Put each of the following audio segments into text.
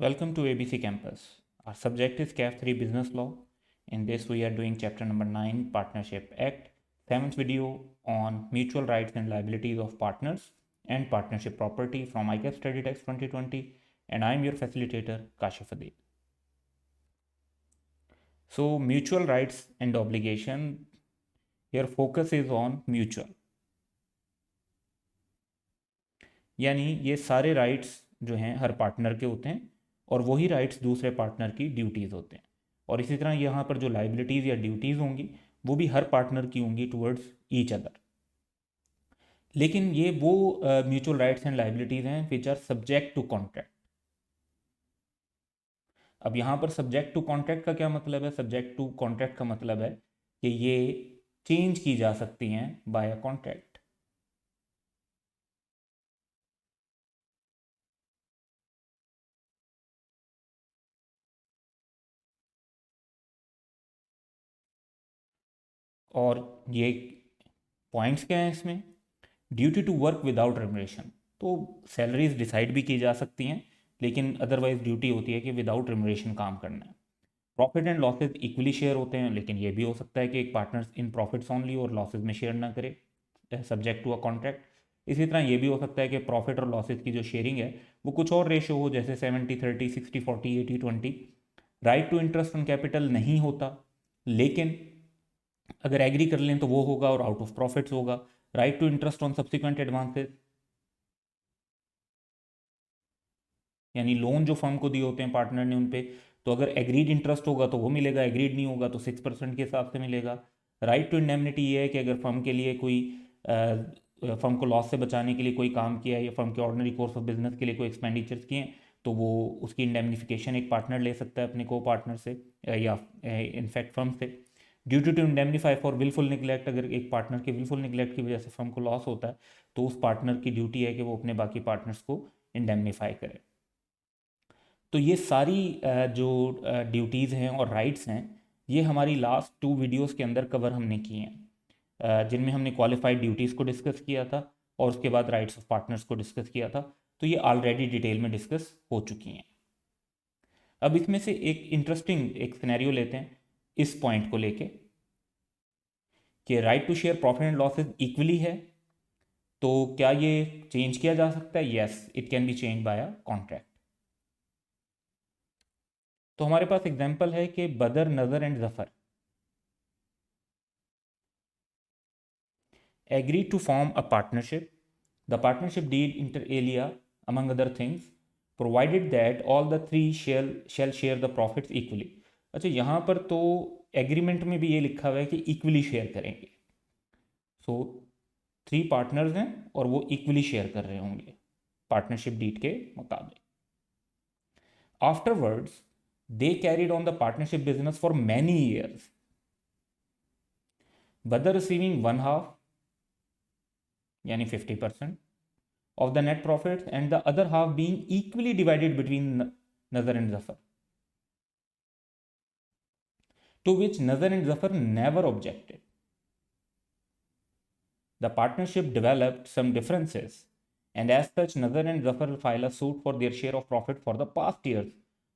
Welcome to ABC Campus. Our subject is CAF 3 Business Law. In this, we are doing chapter number 9, Partnership Act, 7th video on mutual rights and liabilities of partners and partnership property from ICAP Study Text 2020. And I am your facilitator, Kashif Adil. So, mutual rights and obligation, here focus is on mutual. यानी ये सारे rights जो हैं हर partner के होते हैं और वही राइट्स दूसरे पार्टनर की ड्यूटीज़ होते हैं। और इसी तरह यहाँ पर जो लाइबिलिटीज़ या ड्यूटीज़ होंगी वो भी हर पार्टनर की होंगी टुवर्ड्स ईच अदर। लेकिन ये वो म्यूचुअल राइट्स एंड लाइबिलिटीज़ हैं which are subject to contract. अब यहाँ पर सब्जेक्ट टू कॉन्ट्रैक्ट का क्या मतलब है? सब्जेक्ट टू कॉन्ट्रैक्ट का मतलब है कि ये चेंज की जा सकती हैं बाय अ कॉन्ट्रैक्ट। और ये पॉइंट्स क्या हैं इसमें? Duty to work without remuneration, तो सैलरीज डिसाइड भी की जा सकती हैं लेकिन अदरवाइज ड्यूटी होती है कि विदाउट रेमुनरेशन काम करना है। Profit and losses equally share होते हैं, लेकिन ये भी हो सकता है कि एक पार्टनर इन प्रॉफिट्स ओनली और लॉसेज में शेयर ना करे, सब्जेक्ट टू अ कॉन्ट्रैक्ट। इसी तरह ये भी हो सकता है कि प्रॉफिट और लॉसेज की जो शेयरिंग है वो कुछ और रेशो हो, जैसे 70-30, 60-40, 80-20। Right to interest on capital नहीं होता, लेकिन अगर एग्री कर लें तो वो होगा और आउट ऑफ प्रॉफिट्स होगा। Right to interest on subsequent advances, यानी लोन जो फर्म को दिए होते हैं पार्टनर ने उन पे, तो अगर एग्रीड इंटरेस्ट होगा तो वो मिलेगा, एग्रीड नहीं होगा तो 6% के हिसाब से मिलेगा। राइट टू इंडेमनिटी ये है कि अगर फर्म के लिए कोई फर्म को लॉस से बचाने के लिए कोई काम किया है या फर्म के ऑर्डिनरी कोर्स ऑफ बिजनेस के लिए कोई एक्सपेंडिचर्स किए हैं तो वो उसकी इंडेमनिफिकेशन एक पार्टनर ले सकता है अपने को पार्टनर से या इनफैक्ट फर्म से। Duty to indemnify for wilful neglect, अगर एक पार्टनर के विलफुल निगलेक्ट की वजह से फर्म को लॉस होता है तो उस पार्टनर की ड्यूटी है कि वो अपने बाकी पार्टनर्स को इंडेमनीफाई करे। तो ये सारी जो ड्यूटीज़ हैं और राइट्स हैं ये हमारी लास्ट 2 वीडियोस के अंदर कवर हमने की हैं, जिनमें हमने क्वालिफाइड ड्यूटीज़ को डिस्कस किया था और उसके बाद राइट्स ऑफ पार्टनर्स को डिस्कस किया था। तो ये ऑलरेडी डिटेल में डिस्कस हो चुकी हैं। अब इसमें से एक इंटरेस्टिंग एक सिनेरियो लेते हैं इस पॉइंट को लेके कि right to share profit and losses equally है, तो क्या ये चेंज किया जा सकता है? Yes, it can be change by a contract. तो हमारे पास एग्जांपल है कि Badar, Nazar and Zafar agreed to form a partnership. The partnership deed inter alia, among other things, provided that all the three shall share the profits equally. अच्छा, यहाँ पर तो agreement में भी ये लिखा हुआ है कि इक्वली शेयर करेंगे। सो 3 पार्टनर्स हैं और वो इक्वली शेयर कर रहे होंगे पार्टनरशिप डीड के मुताबिक। Afterwards they carried on the partnership business for many years, बदर रिसीविंग 1/2 यानी 50% of the net profits and the other half being equally divided between Nazar and Zafar, to which Nazar and Zafar never objected. The partnership developed some differences, and as such, Nazar and Zafar file a suit for their share of profit for the past years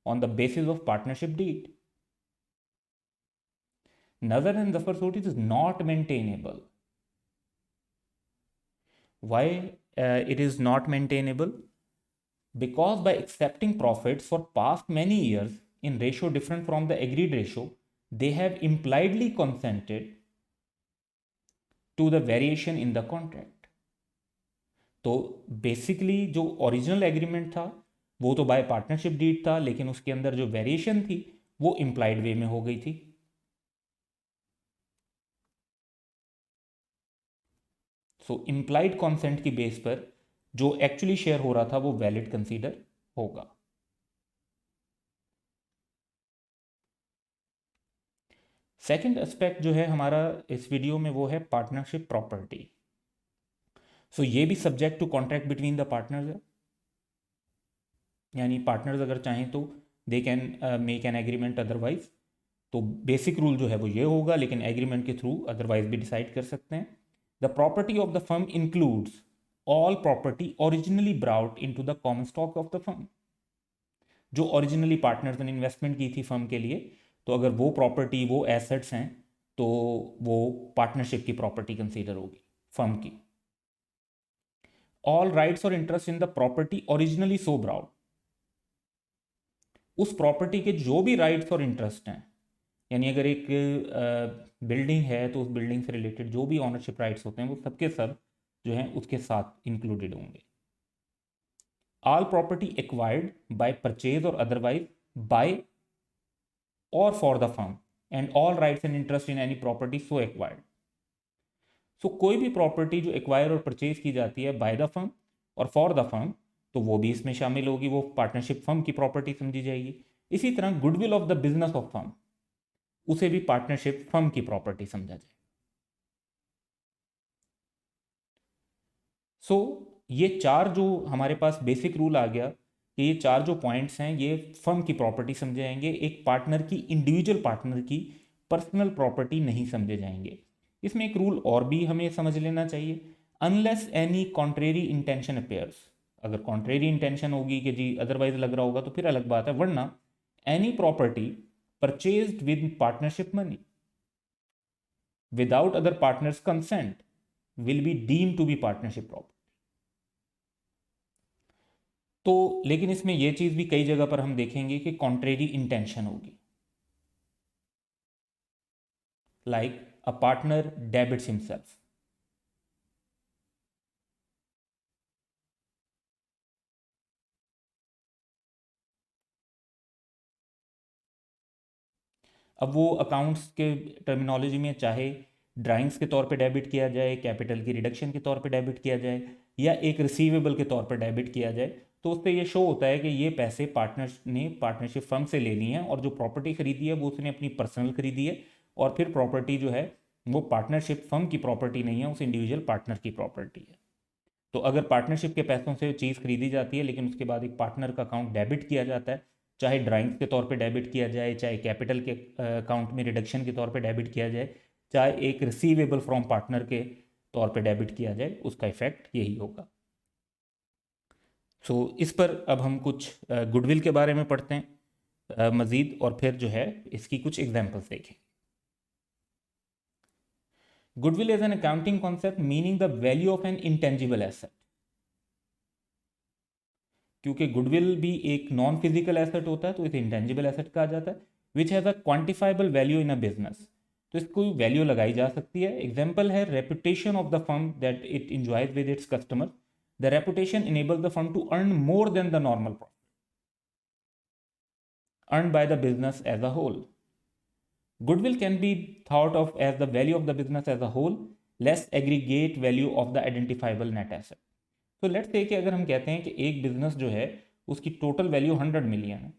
on the basis of partnership deed. Nazar and Zafar suit is not maintainable. Why it is not maintainable? Because by accepting profits for past many years in ratio different from the agreed ratio, they have impliedly consented to the variation in the contract. तो basically जो original agreement था वो तो bye partnership deed था, लेकिन उसके अंदर जो वेरिएशन थी वो इम्प्लाइड वे में हो गई थी। सो इम्प्लाइड कॉन्सेंट की बेस पर जो एक्चुअली शेयर हो रहा था वो वैलिड कंसीडर होगा। सेकंड एस्पेक्ट जो है हमारा इस वीडियो में वो है पार्टनरशिप प्रॉपर्टी। सो ये भी subject to contract between the partners है, यानी पार्टनर्स अगर चाहें तो they can make an agreement otherwise. तो बेसिक रूल जो है वो ये होगा, लेकिन एग्रीमेंट के थ्रू अदरवाइज भी डिसाइड कर सकते हैं। The property of the firm includes all property originally brought in to the common stock of the firm. जो ओरिजिनली पार्टनर्स ने इन्वेस्टमेंट की थी फर्म के लिए, तो अगर वो प्रॉपर्टी, वो एसेट्स हैं, तो वो पार्टनरशिप की प्रॉपर्टी कंसीडर होगी फर्म की। ऑल राइट्स और interest in the property originally so brought, उस प्रॉपर्टी के जो भी राइट्स और इंटरेस्ट हैं, यानी अगर एक बिल्डिंग है तो उस बिल्डिंग से रिलेटेड जो भी ऑनरशिप राइट्स होते हैं वो सबके सब जो हैं उसके साथ इंक्लूडेड होंगे। All property acquired by purchase और otherwise by or for the firm and all rights and interest in any property so acquired. So कोई भी प्रॉपर्टी जो एक्वायर और परचेज की जाती है बाय द फर्म और फॉर द फर्म, तो वो भी इसमें शामिल होगी, वो पार्टनरशिप फर्म की प्रॉपर्टी समझी जाएगी। इसी तरह goodwill of the business of firm, उसे भी पार्टनरशिप फर्म की प्रॉपर्टी समझा जाए। सो ये चार जो हमारे पास बेसिक रूल आ गया कि ये चार जो पॉइंट्स हैं ये फर्म की प्रॉपर्टी समझे जाएंगे, एक पार्टनर की, इंडिविजुअल पार्टनर की पर्सनल प्रॉपर्टी नहीं समझे जाएंगे। इसमें एक रूल और भी हमें समझ लेना चाहिए, unless any contrary intention appears. अगर कॉन्ट्रेरी इंटेंशन होगी कि जी अदरवाइज लग रहा होगा तो फिर अलग बात है, वरना any property purchased with partnership money without other partners consent will be deem to be partnership property. तो लेकिन इसमें यह चीज भी कई जगह पर हम देखेंगे कि कॉन्ट्रेरी इंटेंशन होगी, like a partner debits himself. अब वो अकाउंट्स के टर्मिनोलॉजी में चाहे ड्राइंग्स के तौर पे डेबिट किया जाए, कैपिटल की रिडक्शन के तौर पे डेबिट किया जाए, या एक रिसीवेबल के तौर पर डेबिट किया जाए, तो उस पर यह शो होता है कि ये पैसे पार्टनर ने पार्टनरशिप फर्म से ले लिए हैं और जो प्रॉपर्टी खरीदी है वो उसने अपनी पर्सनल खरीदी है, और फिर प्रॉपर्टी जो है वो पार्टनरशिप फर्म की प्रॉपर्टी नहीं है, उस इंडिविजुअल पार्टनर की प्रॉपर्टी है। तो अगर पार्टनरशिप के पैसों से चीज़ खरीदी जाती है लेकिन उसके बाद एक पार्टनर का अकाउंट डेबिट किया जाता है, चाहे ड्राइंग्स के तौर पे डेबिट किया जाए, चाहे कैपिटल के अकाउंट में रिडक्शन के तौर पे डेबिट किया जाए, चाहे एक रिसीवेबल फ्रॉम पार्टनर के तौर पे डेबिट किया जाए, उसका इफेक्ट यही होगा। सो इस पर अब हम कुछ गुडविल के बारे में पढ़ते हैं मज़ीद, और फिर जो है इसकी कुछ एग्जांपल्स देखें। Goodwill is an accounting concept meaning the value of N intangible asset, क्योंकि गुडविल भी एक नॉन फिजिकल एसेट होता है तो इसे इंटेंजिबल एसेट कहा जाता है, which has a quantifiable value in a business. तो इसको वैल्यू लगाई जा सकती है। एग्जाम्पल है reputation of the firm that it enjoys with its customer, the reputation enable the firm to earn more than the normal profit earn by the business as a whole. Goodwill can be thought of as the value of the business as a whole, less aggregate value of the identifiable net asset. तो let's say कि अगर हम कहते हैं कि एक business जो है उसकी टोटल वैल्यू 100 मिलियन है,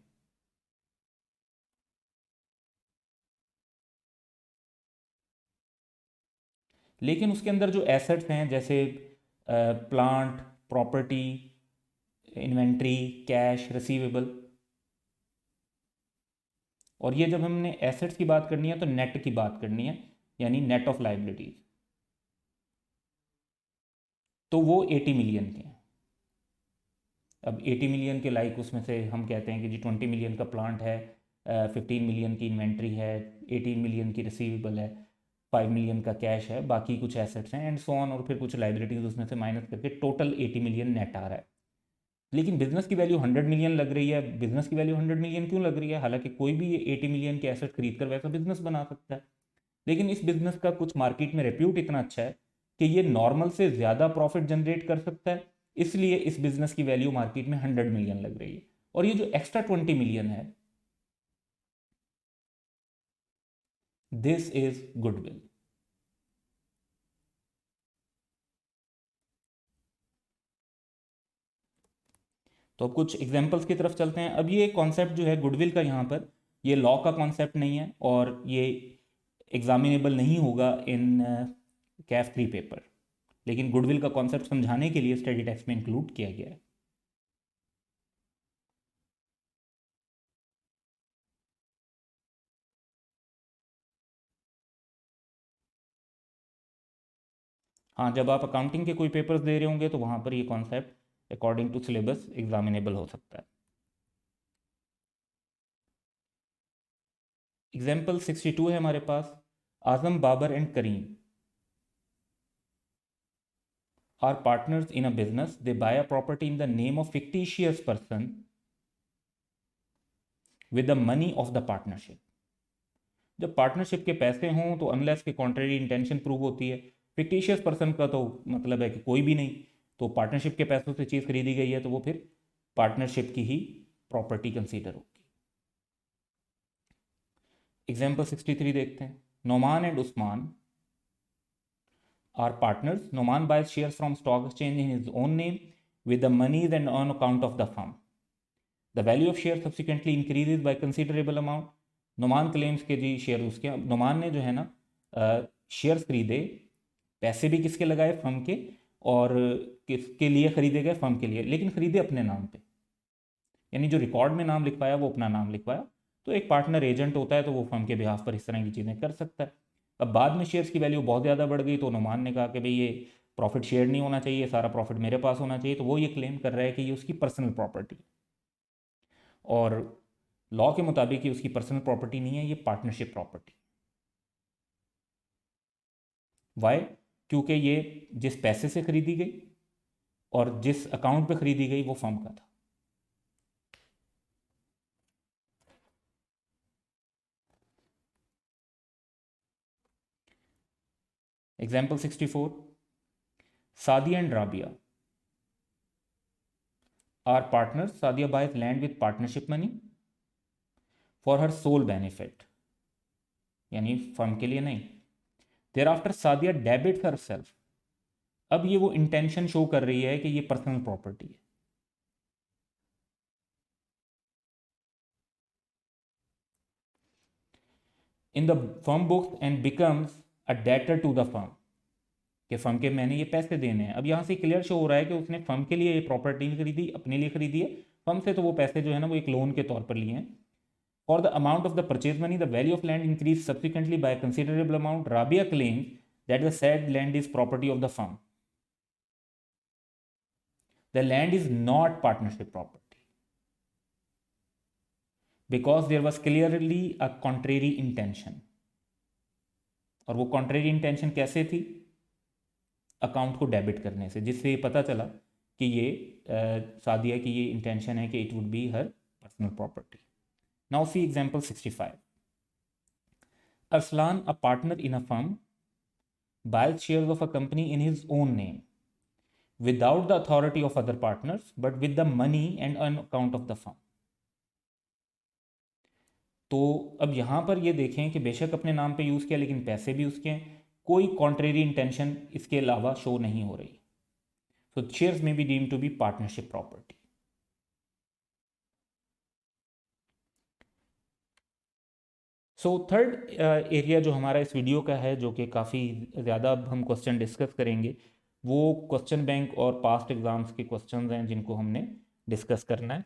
लेकिन उसके अंदर जो एसेट्स हैं जैसे plant, property, inventory, cash, receivable, और ये जब हमने एसेट्स की बात करनी है तो नेट की बात करनी है, यानी नेट ऑफ लाइबिलिटीज, तो वो 80 मिलियन के हैं। अब 80 मिलियन के लाइक उसमें से हम कहते हैं कि जी 20 मिलियन का प्लांट है, 15 मिलियन की इन्वेंट्री है, 18 मिलियन की रिसीवेबल है, 5 मिलियन का कैश है, बाकी कुछ एसेट्स हैं एंड सो ऑन, और फिर कुछ लाइबिलिटीज उसमें से माइनस करके टोटल 80 मिलियन नेट आ रहा है। लेकिन बिजनेस की वैल्यू 100 मिलियन लग रही है। बिजनेस की वैल्यू 100 मिलियन क्यों लग रही है? हालांकि कोई भी ये 80 मिलियन के एसेट खरीद कर वैसा बिजनेस बना सकता है, लेकिन इस बिजनेस का कुछ मार्केट में रेप्यूट इतना अच्छा है कि ये नॉर्मल से ज़्यादा प्रॉफिट जनरेट कर सकता है, इसलिए इस बिजनेस की वैल्यू मार्केट में 100 मिलियन लग रही है। और ये जो एक्स्ट्रा 20 मिलियन है, दिस इज गुडविल। तो अब कुछ एग्जांपल्स की तरफ चलते हैं। अब ये कॉन्सेप्ट जो है गुडविल का, यहाँ पर ये लॉ का कॉन्सेप्ट नहीं है और ये एग्जामिनेबल नहीं होगा इन कैफ 3 पेपर, लेकिन गुडविल का कॉन्सेप्ट समझाने के लिए स्टडी टेक्स्ट में इंक्लूड किया गया है। हाँ, जब आप अकाउंटिंग के कोई पेपर्स दे रहे होंगे तो वहाँ पर ये concept according to syllabus examinable हो सकता है। एग्जाम्पल 62 है हमारे पास, Azam, Babar and Karim are partners in a business, they buy a property in the name of fictitious person with the money of the partnership. जब पार्टनरशिप के पैसे हों तो अनलेस के कॉन्ट्रेरी इंटेंशन प्रूव होती है। फिक्टिशियस पर्सन का तो मतलब है कि कोई भी नहीं, तो पार्टनरशिप के पैसों से चीज़ खरीदी गई है तो वो फिर पार्टनरशिप की ही प्रॉपर्टी कंसीडर होगी। एग्जाम्पल 63 देखते हैं, Noman and Usman are partners, Noman buys shares from stock exchange in his own name with the monies and on account of the firm. The value of share subsequently increases by considerable amount. Numan claims के जी share उसके, नुमान ने जो है ना shares खरीदे, पैसे भी किसके लगाए, फर्म के, और किसके लिए खरीदे गए, फर्म के लिए, लेकिन खरीदे अपने नाम पे, यानी जो रिकॉर्ड में नाम लिखवाया वो अपना नाम लिखवाया। तो एक पार्टनर एजेंट होता है तो वो फर्म के बिहाफ पर इस तरह की चीज़ें कर सकता है। अब बाद में शेयर्स की वैल्यू बहुत ज़्यादा बढ़ गई तो नुमान ने कहा कि भाई ये प्रॉफिट शेयर नहीं होना चाहिए, सारा प्रॉफिट मेरे पास होना चाहिए, तो वो ये क्लेम कर रहा है कि ये उसकी पर्सनल प्रॉपर्टी, और लॉ के मुताबिक ये उसकी पर्सनल प्रॉपर्टी नहीं है, ये पार्टनरशिप प्रॉपर्टी। वाई? क्योंकि ये जिस पैसे से खरीदी गई और जिस अकाउंट पे खरीदी गई वो फर्म का था। Example 64, Sadia and Rabia are partners, Sadia buys land with partnership money for her sole benefit, यानी फर्म के लिए नहीं। Thereafter Sadia debit herself, अब ये वो इंटेंशन शो कर रही है कि ये पर्सनल प्रॉपर्टी है। In the firm books and becomes a debtor to the firm, कि फर्म के मैंने ये पैसे देने हैं। अब यहाँ से क्लियर शो हो रहा है कि उसने फर्म के लिए ये प्रॉपर्टी नहीं खरीदी, अपने लिए खरीदी है। फर्म से तो वो पैसे जो है ना वो एक लोन के तौर पर लिए हैं। For the amount of the purchase money the value of land increase subsequently by considerable amount. Rabia claims that the said land is property of the firm. The land is not partnership property because there was clearly a contrary intention. और वो contrary intention कैसे थी? Account को debit करने से, जिससे ये पता चला कि ये सादिया की ये इंटेंशन है कि it would be her personal property. Now see example 65, Arsalan, a partner in a firm, buys shares of a company in his own name without the authority of other partners but with the money and on account of the firm. तो अब यहाँ पर ये देखें कि बेशक अपने नाम पे यूज़ किया लेकिन पैसे भी उसके हैं, कोई कॉन्ट्रेरी इंटेंशन इसके अलावा शो नहीं हो रही। सो शेयर्स में be deem to be partnership property. So third area जो हमारा इस वीडियो का है, जो कि काफ़ी ज़्यादा अब हम क्वेश्चन डिस्कस करेंगे, वो क्वेश्चन बैंक और पास्ट एग्ज़ाम्स के क्वेश्चंस हैं जिनको हमने डिस्कस करना है।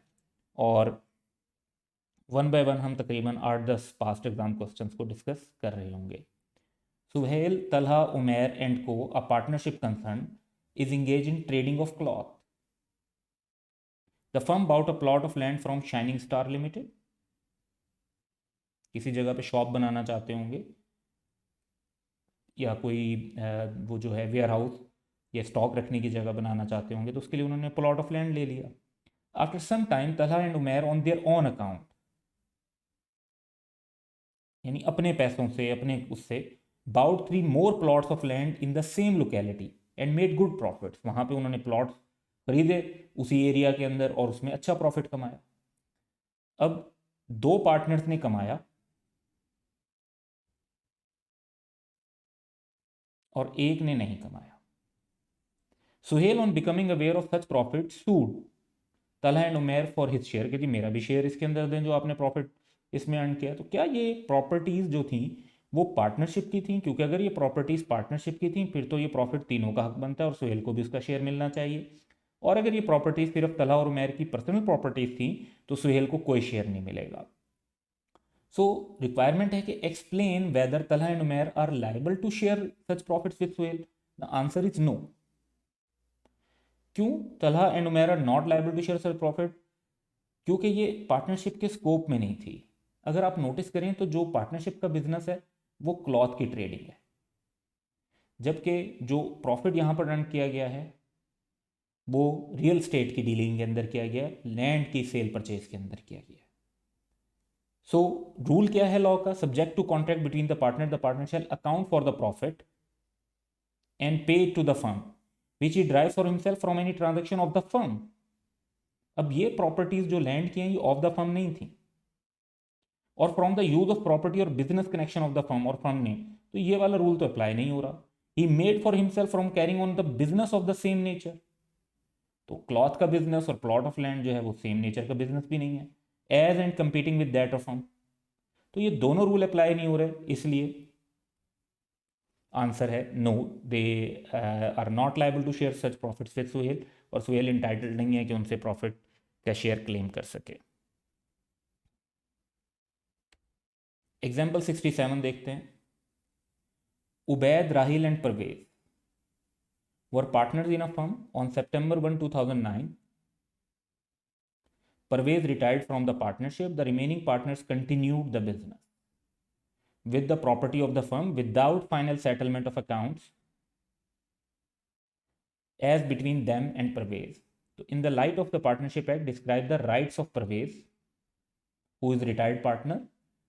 और वन बाय वन हम तकरीबन 8-10 पास्ट एग्जाम क्वेश्चंस को डिस्कस कर रहे होंगे। Suhail, Talha, Umair and co, a partnership concern, is engage in trading of cloth. The firm bought a plot of land from shining star limited. किसी जगह पे शॉप बनाना चाहते होंगे या कोई वो जो है वेयर हाउस या स्टॉक रखने की जगह बनाना चाहते होंगे, तो उसके लिए उन्होंने प्लॉट ऑफ लैंड ले लिया। After some time Talha and Umair on their own account, यानी अपने पैसों से, अपने उससे, bought 3 more plots of land in the same locality and made good profits. वहाँ पे उन्होंने प्लॉट्स खरीदे उसी एरिया के अंदर और उसमें अच्छा प्रॉफिट कमाया। अब दो पार्टनर्स ने कमाया और एक ने नहीं कमाया। Suhail on becoming aware of such profit sued Talha and Umair for his share, कि जी मेरा भी शेयर इसके अंदर दें जो आपने प्रॉफिट इसमें अर्न किया। तो क्या ये प्रॉपर्टीज़ जो थी वो पार्टनरशिप की थी? क्योंकि अगर ये प्रॉपर्टीज़ पार्टनरशिप की थी फिर तो ये प्रॉफिट तीनों का हक बनता है और सुहेल को भी उसका शेयर मिलना चाहिए। और अगर ये प्रॉपर्टीज़ सिर्फ तलहा और उमेर की पर्सनल प्रॉपर्टीज़ थी तो सुहेल को कोई शेयर नहीं मिलेगा। सो रिक्वायरमेंट है कि explain whether Talha and Umer are liable to share such profits with Suhail. The answer is no. क्यों Talha and Umer are not liable to share such profit? क्योंकि ये पार्टनरशिप के स्कोप में नहीं थी। अगर आप नोटिस करें तो जो पार्टनरशिप का बिजनेस है वो क्लॉथ की ट्रेडिंग है, जबकि जो प्रॉफिट यहाँ पर रन किया गया है वो रियल स्टेट की डीलिंग के अंदर किया गया है, लैंड की सेल परचेज के अंदर किया गया है। सो रूल क्या है लॉ का? Subject to contract between the partner shall account for the profit and pay to the firm which he derive for himself from any transaction of the firm. अब ये प्रॉपर्टीज जो land की हैं ये of the firm नहीं थी, और from the use of property or business connection of the firm और फर्म ने, तो ये वाला रूल तो अप्लाई नहीं हो रहा। He made for himself from carrying on the business of the same nature. तो क्लॉथ का बिजनेस और प्लॉट ऑफ लैंड जो है वो सेम नेचर का बिजनेस भी नहीं है, as and competing with that of firm. तो ये दोनों रूल अप्लाई नहीं हो रहे, इसलिए आंसर है no, they are not liable to share such profits with Suhail, और सुहेल इंटाइटल्ड नहीं है कि उनसे प्रॉफिट का शेयर क्लेम कर सके। एग्जाम्पल 67 देखते हैं। Ubaid, Rahil and Parvez were partners in a firm on September 1, 2009. Parvez retired from the partnership. The remaining partners continued the business with the property of the firm without final settlement of accounts as between them and Parvez. So, in the light of the Partnership Act, describe the rights of Parvez, who is retired partner,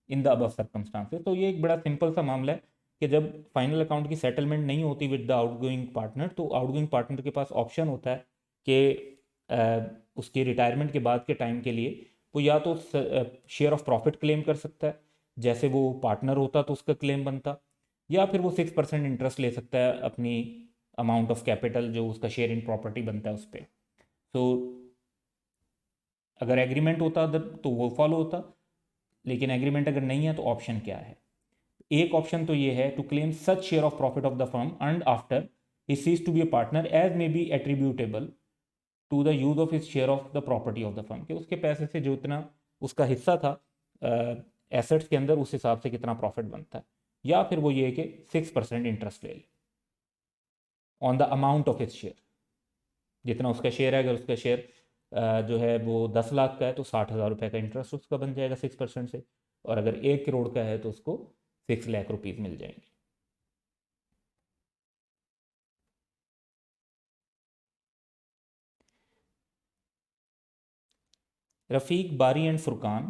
in the above circumstances. तो ये एक बड़ा simple सा मामला है कि जब final account की सेटलमेंट नहीं होती विद द आउटगोइंग पार्टनर, तो आउटगोइंग पार्टनर के पास ऑप्शन होता है कि उसके रिटायरमेंट के बाद के टाइम के लिए वो या तो शेयर ऑफ प्रॉफिट क्लेम कर सकता है, जैसे वो पार्टनर होता तो उसका क्लेम बनता, या फिर वो 6% इंटरेस्ट ले सकता है अपनी अमाउंट ऑफ कैपिटल जो उसका शेयर इन प्रॉपर्टी बनता है उस पर। सो अगर एग्रीमेंट होता तो वो फॉलो होता, लेकिन एग्रीमेंट अगर नहीं है तो ऑप्शन क्या है? एक ऑप्शन तो ये है, to claim such share of profit of the firm earned after he cease to be a partner as may be attributable to the use of his share of the property of the firm, कि उसके पैसे से जो इतना उसका हिस्सा था assets के अंदर उस हिसाब से कितना प्रॉफिट बनता है, या फिर वो ये कि 6% इंटरेस्ट ले ले on the amount of his share, जितना उसका शेयर है। अगर उसका शेयर जो है वो 10 लाख का है तो 60,000 रुपये का इंटरेस्ट उसका बन जाएगा 6% से, और अगर 1 करोड़ का है तो उसको 6 लाख रुपीज़ मिल जाएंगे। Rafiq, Bari and Furqan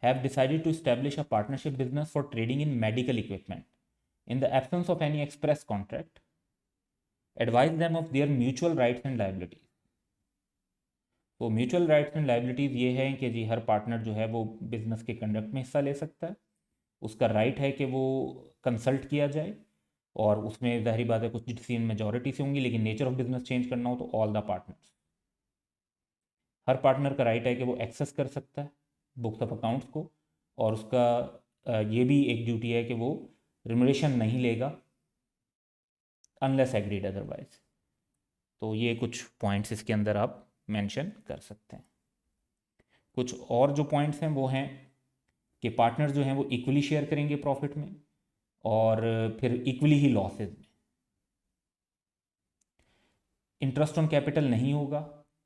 have decided to establish a partnership business for trading in medical equipment. In the absence of any express contract, advise them of their mutual rights and liabilities. तो mutual rights and liabilities ये हैं कि जी हर partner जो है वो business के conduct में हिस्सा ले सकता है, उसका राइट है कि वो कंसल्ट किया जाए, और उसमें ज़ाहिरी बात है कुछ डिसीजन मेजॉरिटी से होंगी, लेकिन नेचर ऑफ बिजनेस चेंज करना हो तो all the partners, her partner का राइट है कि वो एक्सेस कर सकता है बुक्स ऑफ अकाउंट्स को, और उसका ये भी एक ड्यूटी है कि वो रिमुनरेशन नहीं लेगा अनलेस एग्रीड अदरवाइज। तो ये कुछ पॉइंट्स इसके अंदर आप मेंशन कर सकते हैं। कुछ और जो पॉइंट्स हैं वो हैं कि पार्टनर्स जो हैं वो इक्वली शेयर करेंगे प्रॉफिट में, और फिर इक्वली ही लॉसेज में। इंटरेस्ट ऑन कैपिटल नहीं होगा,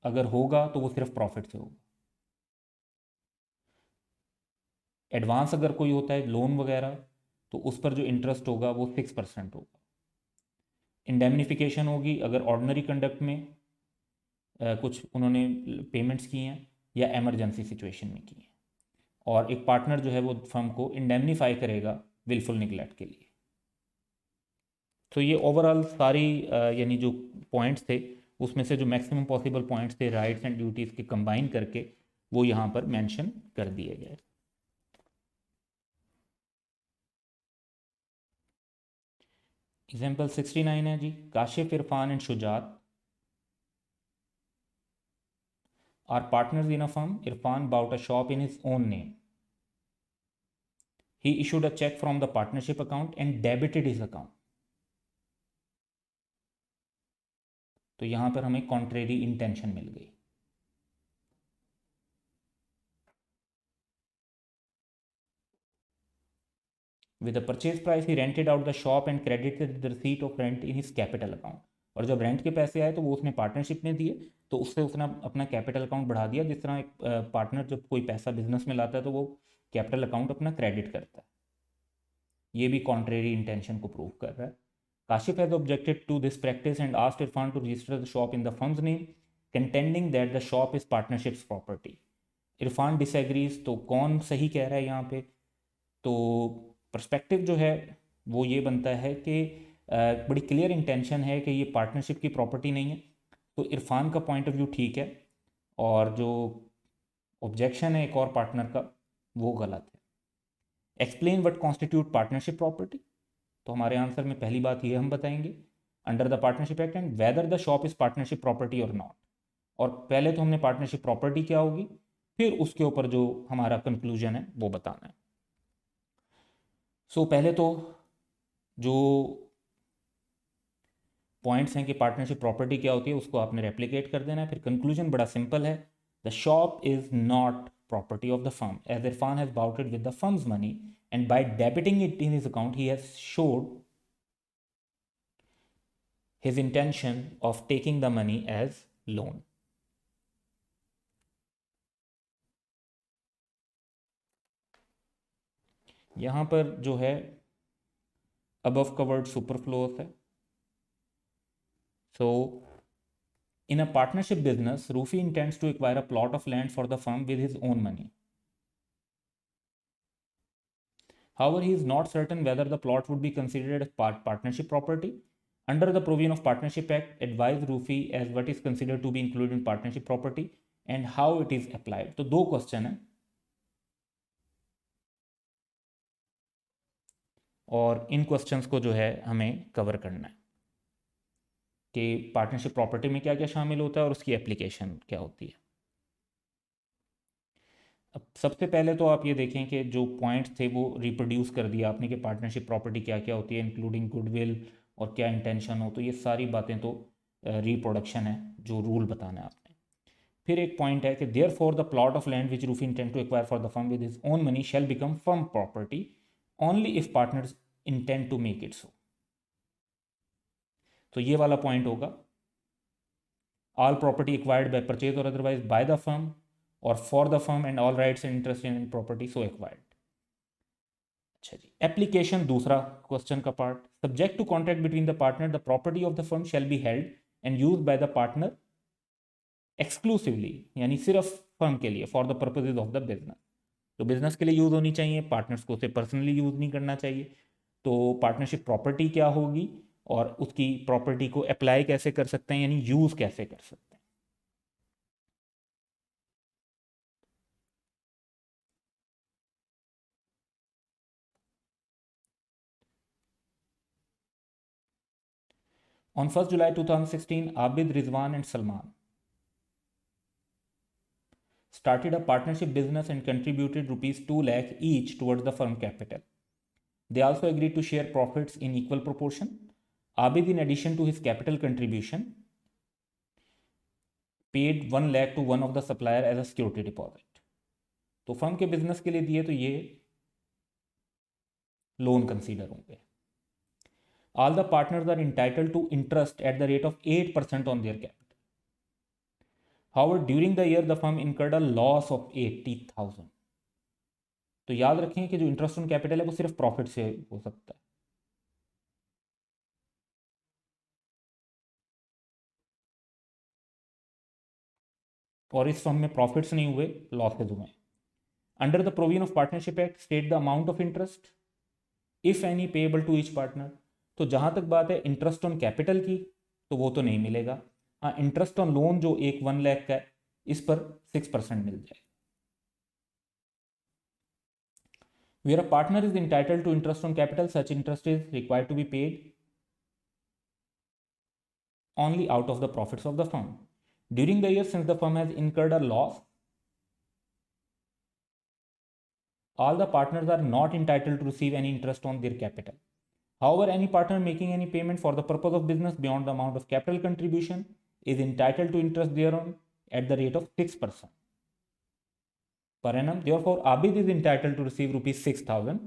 अगर होगा तो वो सिर्फ प्रॉफिट से होगा। एडवांस अगर कोई होता है लोन वगैरह तो उस पर जो इंटरेस्ट होगा वो 6% होगा। इंडेमनिफिकेशन होगी अगर ऑर्डनरी कंडक्ट में कुछ उन्होंने पेमेंट्स की हैं या एमरजेंसी सिचुएशन में की हैं, और एक पार्टनर जो है वो फर्म को इंडेमनीफाई करेगा विलफुल निगलेक्ट के लिए। तो ये ओवरऑल सारी यानी जो पॉइंट्स थे उसमें से जो मैक्सिमम पॉसिबल पॉइंट्स थे राइट्स एंड ड्यूटीज़ के कंबाइन करके वो यहाँ पर मेंशन कर दिए गए। एग्जाम्पल 69 है जी, Kashif, Irfan and Shujat are partners in a firm. Irfan bought a shop in his own name. He issued a check from the partnership account and debited his account. तो यहां पर हमें कॉन्ट्रेरी इंटेंशन मिल गई। With the purchase price, he rented out the shop and credited the receipt of rent in his capital account. और जब rent के पैसे आए तो वो उसने पार्टनरशिप में दिए, तो उससे उसने अपना कैपिटल अकाउंट बढ़ा दिया। जिस तरह एक पार्टनर जब कोई पैसा बिजनेस में लाता है तो वो कैपिटल अकाउंट अपना क्रेडिट करता है। ये भी कॉन्ट्रेरी इंटेंशन को प्रूव कर रहा है। Kashif has objected to this practice and asked Irfan to register the shop in the firm's name, contending that the shop is partnership's property. Irfan disagrees. तो कौन सही कह रहा है यहाँ पे? तो पर्सपेक्टिव जो है वो ये बनता है कि बड़ी क्लियर इंटेंशन है कि ये पार्टनरशिप की प्रॉपर्टी नहीं है। तो इरफान का पॉइंट ऑफ व्यू ठीक है, और जो ऑब्जेक्शन है एक और पार्टनर का वो गलत है। Explain what constitute partnership property. तो हमारे आंसर में पहली बात ये हम बताएंगे, under the partnership act and whether the shop is partnership property और नॉट। और पहले तो हमने पार्टनरशिप प्रॉपर्टी क्या होगी, फिर उसके ऊपर जो हमारा कंक्लूजन है वो बताना है। पहले तो जो पॉइंट्स हैं कि पार्टनरशिप प्रॉपर्टी क्या होती है उसको आपने रेप्लिकेट कर देना है। फिर कंक्लूजन बड़ा सिंपल है, the shop is not property of the firm as Irfan has bought it with the firm's money and by debiting it in his account he has showed his intention of taking the money as loan. यहां पर जो है above covered superfluous है। So in a partnership business, Rufi intends to acquire a plot of land for the firm with his own money. However, he is not certain whether the plot would be considered as partnership property. Under the provision of Partnership Act, advise Rufi as what is considered to be included in partnership property and how it is applied. तो दो question है और इन questions को जो है हमें cover करना है कि पार्टनरशिप प्रॉपर्टी में क्या क्या शामिल होता है और उसकी एप्लीकेशन क्या होती है। अब सबसे पहले तो आप ये देखें कि जो पॉइंट्स थे वो रिप्रोड्यूस कर दिया आपने कि पार्टनरशिप प्रॉपर्टी क्या क्या होती है, इंक्लूडिंग गुडविल और क्या इंटेंशन हो। तो ये सारी बातें तो रिप्रोडक्शन है, जो रूल बताना है आपने। फिर एक पॉइंट है कि therefore the plot of land which Rufi intend to acquire for the firm with his own money shall become firm property only if partners intend to make it so. तो ये वाला पॉइंट होगा, all property acquired by purchase और otherwise by the firm और for the firm and all rights and interest in property so acquired. अच्छा जी, application दूसरा question का part, subject to contract between the partner the property of the firm shall be held and use by the partner exclusively, यानी सिर्फ firm के लिए, for the purposes of the business. तो business के लिए use होनी चाहिए, पार्टनर्स को उसे पर्सनली यूज नहीं करना चाहिए। तो पार्टनरशिप प्रॉपर्टी क्या होगी और उसकी प्रॉपर्टी को अप्लाई कैसे कर सकते हैं, यानी यूज कैसे कर सकते हैं। On 1st July 2016, Abid, Rizwan, and Salman started a partnership business and contributed rupees 2 lakh each towards the firm capital. They also agreed to share profits in equal proportion. Abid, in addition to his capital contribution, paid 1 lakh to one of the supplier as a security deposit. तो firm के business के लिए दिए तो ये loan consider होंगे। All the partners are entitled to interest at the rate of 8% on their capital. However, during the year the firm incurred a loss of 80,000. तो याद रखें कि जो इंटरेस्ट ऑन कैपिटल है वो सिर्फ प्रॉफिट से हो सकता है। और इस फर्म में प्रॉफिट्स नहीं हुए, लॉसेज हुए। Under the provision of partnership act state the amount of interest if any payable to each partner. तो जहां तक बात है इंटरेस्ट ऑन कैपिटल की, तो वो तो नहीं मिलेगा। हाँ, इंटरेस्ट ऑन लोन जो 1 लाख का है, इस पर 6% मिल जाए। Where a partner is entitled to interest on capital, such interest is required to be paid only out of the profits of the firm. During the year, since the firm has incurred a loss, all the partners are not entitled to receive any interest on their capital. However, any partner making any payment for the purpose of business beyond the amount of capital contribution is entitled to interest thereon at the rate of 6% per annum. Therefore, Abid is entitled to receive rupees 6,000,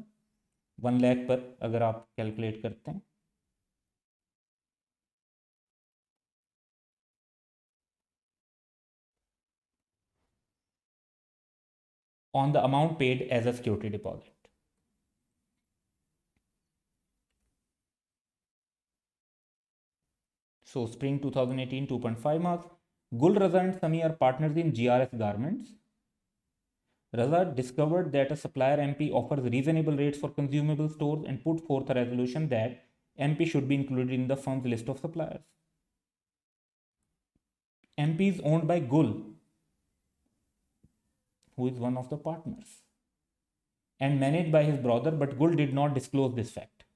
1 lakh पर अगर आप calculate करते हैं on the amount paid as a security deposit. So spring 2018, 2.5 marks. Gul, Raza and Sami are partners in GRS Garments. Raza discovered that a supplier MP offers reasonable rates for consumable stores and put forth a resolution that MP should be included in the firm's list of suppliers. MP is owned by Gul, who is one of the partners, and managed by his brother, but Gul did not disclose this fact.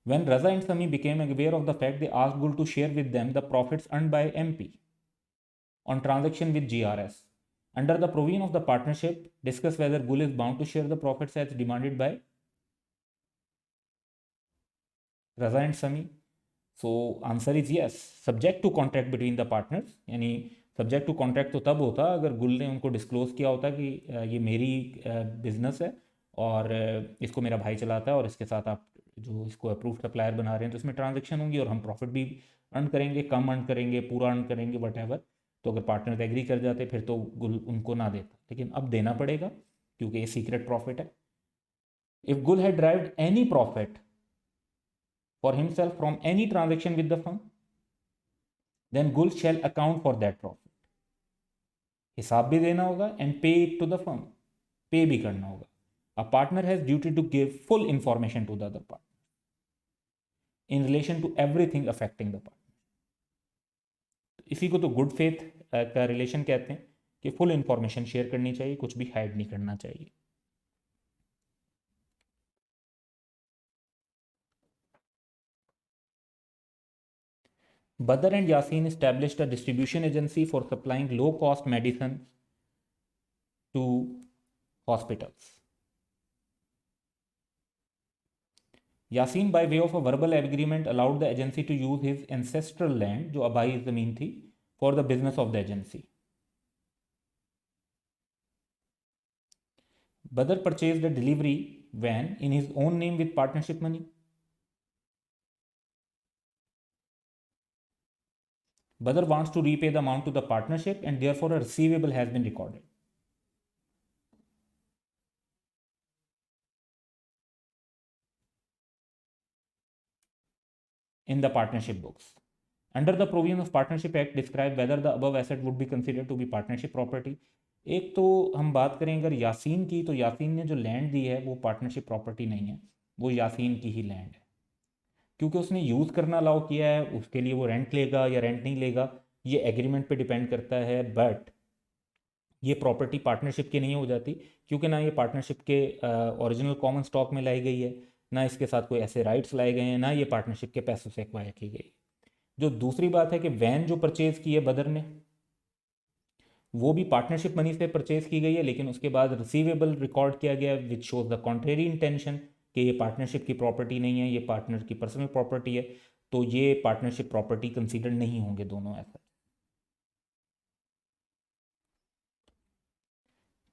When Raza and Sami became aware of the fact, they asked Gul to share with them the profits earned by MP on transaction with GRS. Under the provision of the partnership, discuss whether Gul is bound to share the profits as demanded by Raza and Sami. So answer is yes, subject to contract between the partners. यानी subject to contract तो तब होता अगर गुल ने उनको disclose किया होता कि ये मेरी बिजनेस है और इसको मेरा भाई चलाता है और इसके साथ आप जो इसको अप्रूव्ड सप्लायर बना रहे हैं तो इसमें ट्रांजेक्शन होंगी और हम प्रॉफिट भी अर्न करेंगे, कम अर्न करेंगे, पूरा अर्न करेंगे, वट एवर। तो अगर पार्टनर एग्री कर जाते फिर तो गुल उनको ना देता, लेकिन अब देना पड़ेगा क्योंकि ये सीक्रेट प्रॉफिट है। इफ गुल had derived any profit for himself from any transaction with the firm, then Gul shall account for that profit. हिसाब भी देना होगा and pay it to the firm, पे भी करना होगा। A partner has duty to give full information to the other partner in relation to everything affecting the partner. इसी को तो गुड फेथ का रिलेशन कहते हैं कि फुल इंफॉर्मेशन शेयर करनी चाहिए, कुछ भी हाइड नहीं करना चाहिए। Badr and Yasin established a distribution agency for supplying low-cost medicine to hospitals. Yasin, by way of a verbal agreement, allowed the agency to use his ancestral land, जो आबाई ज़मीन थी, for the business of the agency. Badr purchased a delivery van in his own name with partnership money. Badr wants to repay the amount to the partnership and therefore a receivable has been recorded. In the partnership books. Under the provision of Partnership Act, describe whether the above asset would be considered to be partnership property. एक तो हम बात करें अगर यासीन की, तो यासीन ने जो लैंड दी है वो पार्टनरशिप प्रॉपर्टी नहीं है, वो यासीन की ही लैंड है। क्योंकि उसने यूज़ करना अलाउ किया है, उसके लिए वो रेंट लेगा या रेंट नहीं लेगा ये एग्रीमेंट पे डिपेंड करता है, बट ये प्रॉपर्टी पार्टनरशिप की नहीं हो जाती क्योंकि ना ये पार्टनरशिप के ओरिजिनल कॉमन स्टॉक में लाई गई है, ना इसके साथ कोई ऐसे राइट्स लाए गए हैं, ना ये पार्टनरशिप के पैसों से एक्वायर की गई। जो दूसरी बात है कि वैन जो परचेज़ की है बदर ने, वो भी पार्टनरशिप मनी से परचेज की गई है, लेकिन उसके बाद रिसीवेबल रिकॉर्ड किया गया which shows the contrary intention कि ये पार्टनरशिप की प्रॉपर्टी नहीं है, ये पार्टनर की पर्सनल प्रॉपर्टी है, तो ये पार्टनरशिप प्रॉपर्टी कंसीडर नहीं होंगे दोनों ऐसा।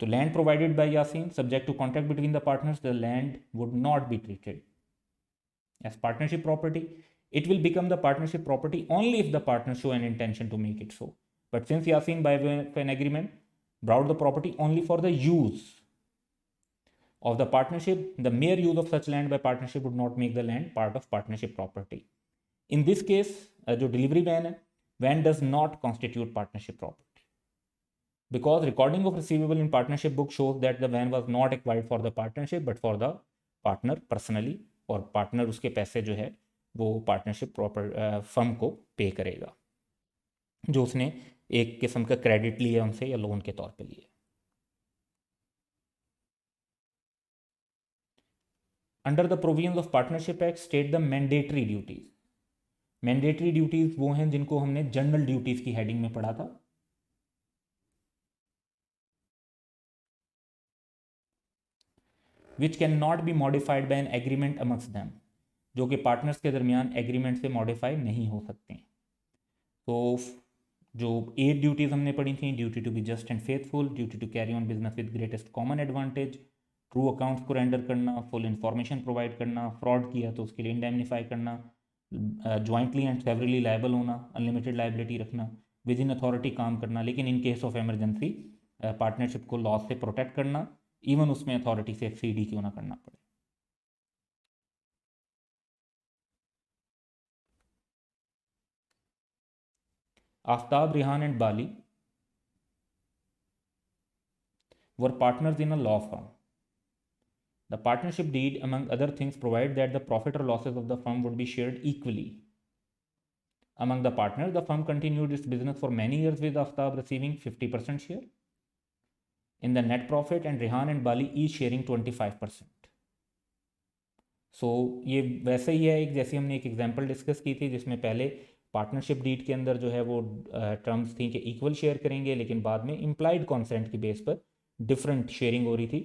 तो land provided by Yasin subject to contract between the partners, the land would not be treated as partnership property. It will become the partnership property only if the partners show an intention to make it so. But since Yasin by way of an agreement brought the property only for the use of the partnership, the mere use of such land by partnership would not make the land part of partnership property. In this case, जो delivery van does not constitute partnership property because recording of receivable in partnership book shows that the van was not acquired for the partnership but for the partner personally, और partner उसके पैसे जो है वो partnership proper firm को पे करेगा जो उसने एक किस्म का क्रेडिट लिया उनसे या लोन के तौर पे लिए। Under the provisions of partnership act state the mandatory duties. Mandatory duties वो हैं जिनको हमने जनरल ड्यूटीज की हेडिंग में पढ़ा था। Which can not be modified by an agreement amongst them, जो कि पार्टनर्स के दरमियान एग्रीमेंट से मॉडिफाई नहीं हो सकते। तो जो 8 ड्यूटीज़ हमने पढ़ी थी, duty to be just and faithful, duty to carry on business with greatest common advantage, true accounts को रेंडर करना, फुल इन्फॉर्मेशन प्रोवाइड करना, फ्रॉड किया तो उसके लिए इंडेमनीफाई करना, ज्वाइंटली एंड सेवरली लायबल होना, अनलिमिटेड लाइबिलिटी रखना, विद इन अथॉरिटी काम करना, लेकिन in case of emergency partnership को लॉस से प्रोटेक्ट करना, इवन उसमें अथॉरिटी से एक्सीड ही क्यों ना करना पड़े। Aftab, Rihan and Bali were partners in a law firm. The partnership deed, among other things, provide that the profit or losses of the firm would be shared equally among the partners. The firm continued its business for many years with Aftab receiving 50% share in the net profit and Rehan and Bali each sharing 25%. सो ये वैसे ही है, एक जैसे हमने एक example discuss की थी जिसमें पहले पार्टनरशिप डीड के अंदर जो है वो टर्म्स थी कि इक्वल शेयर करेंगे, लेकिन बाद में इम्प्लाइड कॉन्सेंट की बेस पर डिफरेंट शेयरिंग हो रही थी।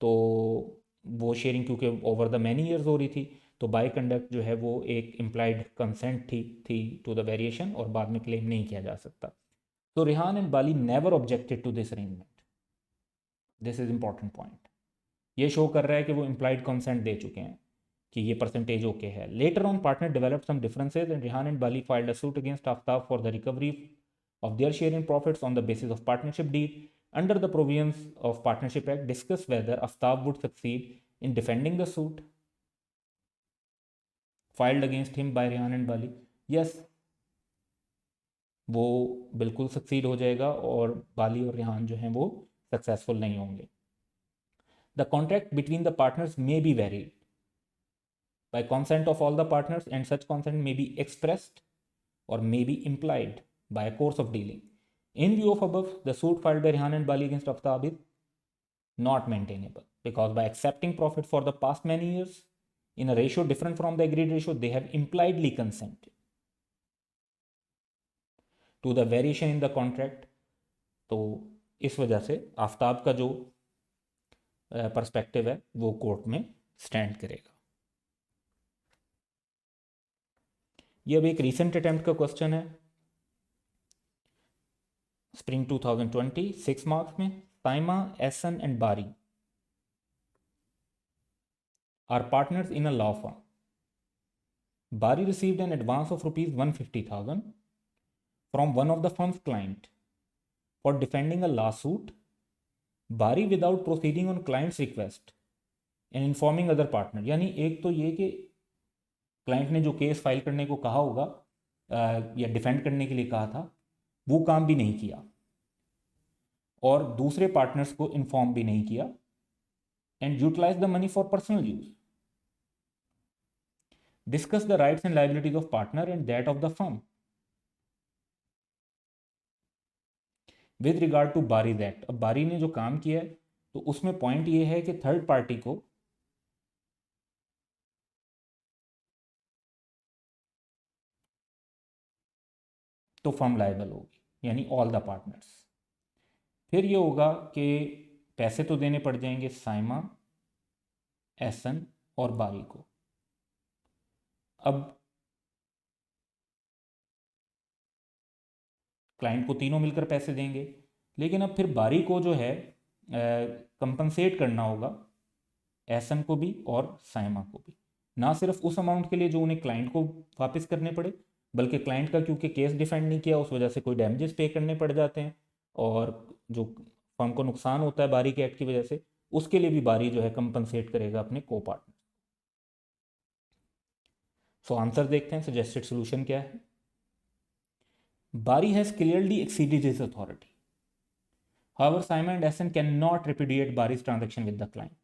तो वो शेयरिंग क्योंकि ओवर द मैनी ईयर्स हो रही थी, तो बाय कंडक्ट जो है वो एक इम्प्लाइड कंसेंट थी टू द वेरिएशन, और बाद में क्लेम नहीं किया जा सकता। तो Rehan and Bali never objected to this arrangement. This is important point. ये शो कर रहा है कि वो इम्प्लाइड कंसेंट दे चुके हैं कि ये परसेंटेज ओके है। Later on partner developed some differences and Rehan and Bali filed a suit against Aftab for the recovery of their share in profits on the basis of partnership deed. Under the provisions of Partnership Act, discuss whether Aftab would succeed in defending the suit filed against him by Rehan and Bali. Yes, वो बिल्कुल succeed हो जाएगा और बाली और रेहान जो हैं वो successful नहीं होंगे। The contract between the partners may be varied by consent of all the partners, and such consent may be expressed or may be implied by a course of dealing. In view of above, the suit filed by Rehan and Bali against Aftab is not maintainable because by accepting profit for the past many years in a ratio different from the agreed ratio, they have impliedly consented to the variation in the contract. तो इस वजह से आफ्ताब का जो perspective है वो court में stand करेगा। ये अब एक रीसेंट अटेम्प्ट का क्वेश्चन है, स्प्रिंग 2020, 6 मार्क्स में। Saima, Ahsan and Bari are partners in a law firm. Bari received an advance of rupees 150,000 from one of the firm's client for defending a lawsuit. Bari, without proceeding on client's request and informing other partner, यानी एक तो ये कि client ने जो case file करने को कहा होगा या डिफेंड करने के लिए कहा था, वो काम भी नहीं किया और दूसरे पार्टनर्स को इन्फॉर्म भी नहीं किया, and utilize the money for personal use. Discuss the rights and liabilities of partner and that of the firm. With regard to Bari's Act, अब बारी ने जो काम किया है तो उसमें पॉइंट ये है कि थर्ड पार्टी को तो फर्म लायबल होगी, यानी ऑल द पार्टनर्स. फिर ये होगा कि पैसे तो देने पड़ जाएंगे साइमा, एसन और बारी को. अब क्लाइंट को तीनों मिलकर पैसे देंगे, लेकिन अब फिर बारी को जो है कंपनसेट करना होगा एसन को भी और साइमा को भी, ना सिर्फ उस अमाउंट के लिए जो उन्हें क्लाइंट को वापस करने पड़े, बल्कि क्लाइंट का क्योंकि केस डिफेंड नहीं किया उस वजह से कोई डैमेजेस पे करने पड़ जाते हैं और जो फर्म को नुकसान होता है बारी के एक्ट की वजह से, उसके लिए भी बारी जो है कंपनसेट करेगा अपने को पार्टनर. सो आंसर देखते हैं, सजेस्टेड सोल्यूशन क्या है. Bari has clearly exceeded his authority. However Saima and Ehsan can not repudiate Bari's transaction with the client.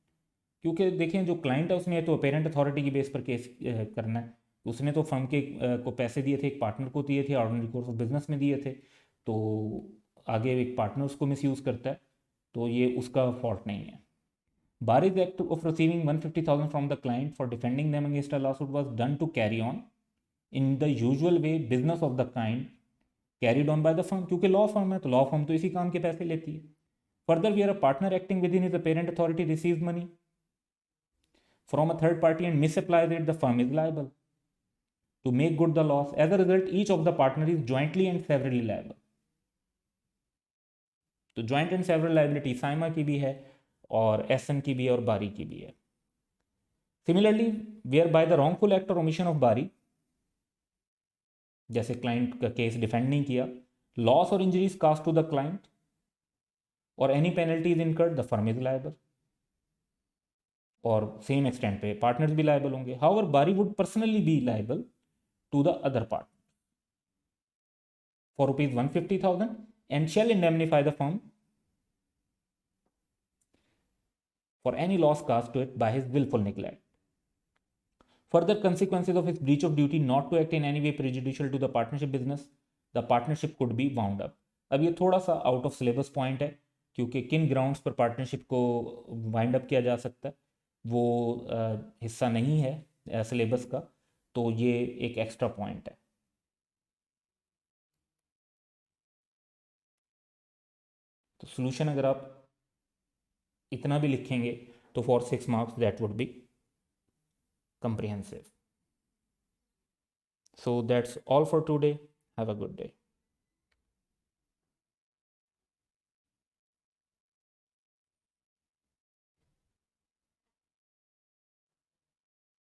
क्योंकि देखें जो क्लाइंट है उसने तो अपेरेंट अथॉरिटी की बेस पर केस करना है, उसने तो फर्म के को पैसे दिए थे, एक पार्टनर को दिए थे, ऑर्डिनरी कोर्स ऑफ बिजनेस में दिए थे, तो आगे एक पार्टनर उसको मिसयूज़ करता है तो ये उसका फॉल्ट नहीं है. Bari's act of receiving 150,000 from the client for defending them against a lawsuit was done to carry on in the usual way business of the kind carried on by the firm. क्योंकि law firm है तो law firm तो इसी काम के पैसे लेती है. Further, where a partner acting within his apparent authority receives money from a third party and misapplies it, the firm is liable to make good the loss. As a result, each of the partners is jointly and severally liable. तो joint and several liability Saima की भी है और एसन की भी है और बारी की भी है. Similarly, where by the wrongful act or omission of बारी, जैसे क्लाइंट का केस डिफेंड नहीं किया, loss or injuries caused to the client or any penalty is incurred the firm is liable, और सेम एक्सटेंट पे पार्टनर्स भी liable होंगे. However Bari would personally be liable to the other part for rupees 150,000 and shall indemnify the firm for any loss caused to it by his willful neglect. Further consequences of his breach of duty not to act in any way prejudicial to the partnership business, the partnership could be wound up. अब ये थोड़ा सा out of syllabus point है, क्योंकि किन grounds पर partnership को wind up किया जा सकता है वो हिस्सा नहीं है सिलेबस का, तो ये एक एक्स्ट्रा पॉइंट है. तो सोल्यूशन अगर आप इतना भी लिखेंगे तो for 6 marks that would be comprehensive. So that's all for today. Have a good day.